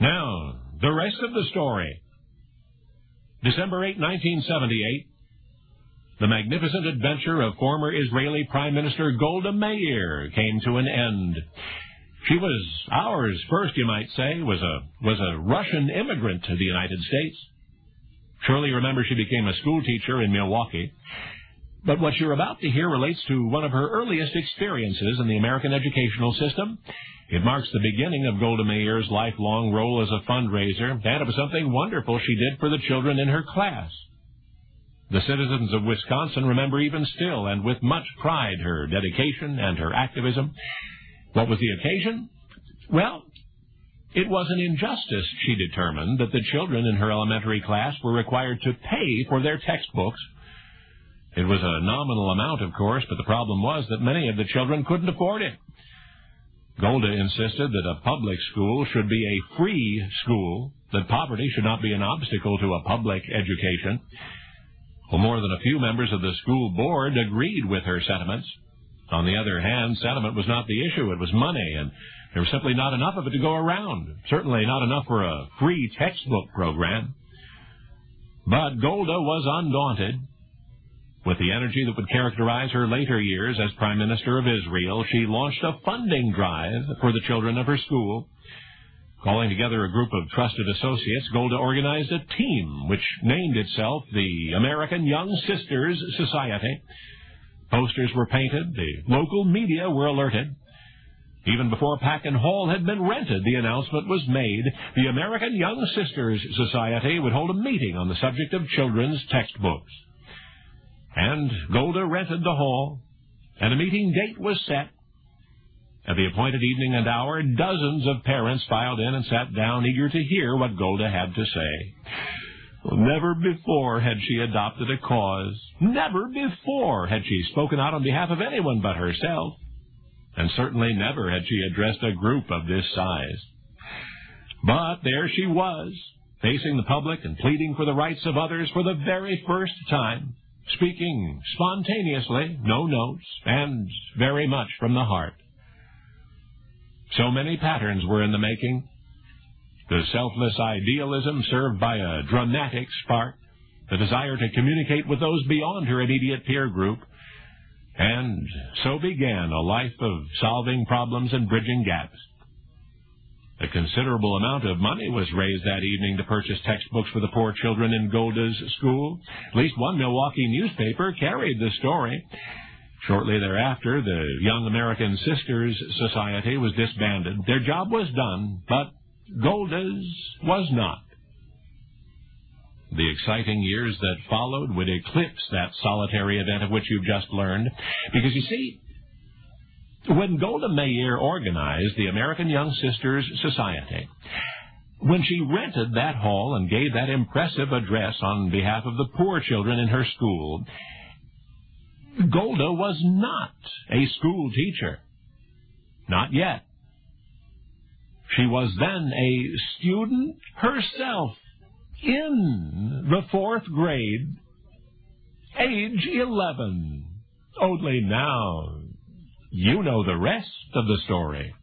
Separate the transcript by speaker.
Speaker 1: Now, the rest of the story. December 8, 1978, the magnificent adventure of former Israeli Prime Minister Golda Meir came to an end. She was ours first, you might say, was a Russian immigrant to the United States. Surely you remember she became a school teacher in Milwaukee. But what you're about to hear relates to one of her earliest experiences in the American educational system. It marks the beginning of Golda Meir's lifelong role as a fundraiser, and it was something wonderful she did for the children in her class. The citizens of Wisconsin remember even still, and with much pride, her dedication and her activism. What was the occasion? Well, it was an injustice, she determined, that the children in her elementary class were required to pay for their textbooks. It was a nominal amount, of course, but the problem was that many of the children couldn't afford it. Golda insisted that a public school should be a free school, that poverty should not be an obstacle to a public education. Well, more than a few members of the school board agreed with her sentiments. On the other hand, sentiment was not the issue. It was money, and there was simply not enough of it to go around. Certainly not enough for a free textbook program. But Golda was undaunted. With the energy that would characterize her later years as Prime Minister of Israel, she launched a funding drive for the children of her school. Calling together a group of trusted associates, Golda organized a team which named itself the American Young Sisters Society. Posters were painted, the local media were alerted. Even before Pack and Hall had been rented, the announcement was made. The American Young Sisters Society would hold a meeting on the subject of children's textbooks. And Golda rented the hall, and a meeting date was set. At the appointed evening and hour, dozens of parents filed in and sat down, eager to hear what Golda had to say. Well, never before had she adopted a cause. Never before had she spoken out on behalf of anyone but herself. And certainly never had she addressed a group of this size. But there she was, facing the public and pleading for the rights of others for the very first time, speaking spontaneously, no notes, and very much from the heart. So many patterns were in the making. The selfless idealism served by a dramatic spark, the desire to communicate with those beyond her immediate peer group, and so began a life of solving problems and bridging gaps. A considerable amount of money was raised that evening to purchase textbooks for the poor children in Golda's school. At least one Milwaukee newspaper carried the story. Shortly thereafter, the Young American Sisters Society was disbanded. Their job was done, but Golda's was not. The exciting years that followed would eclipse that solitary event of which you've just learned. Because, you see, when Golda Meir organized the American Young Sisters Society, when she rented that hall and gave that impressive address on behalf of the poor children in her school, Golda was not a school teacher. Not yet. She was then a student herself in the 4th grade, age 11. Only now, you know the rest of the story.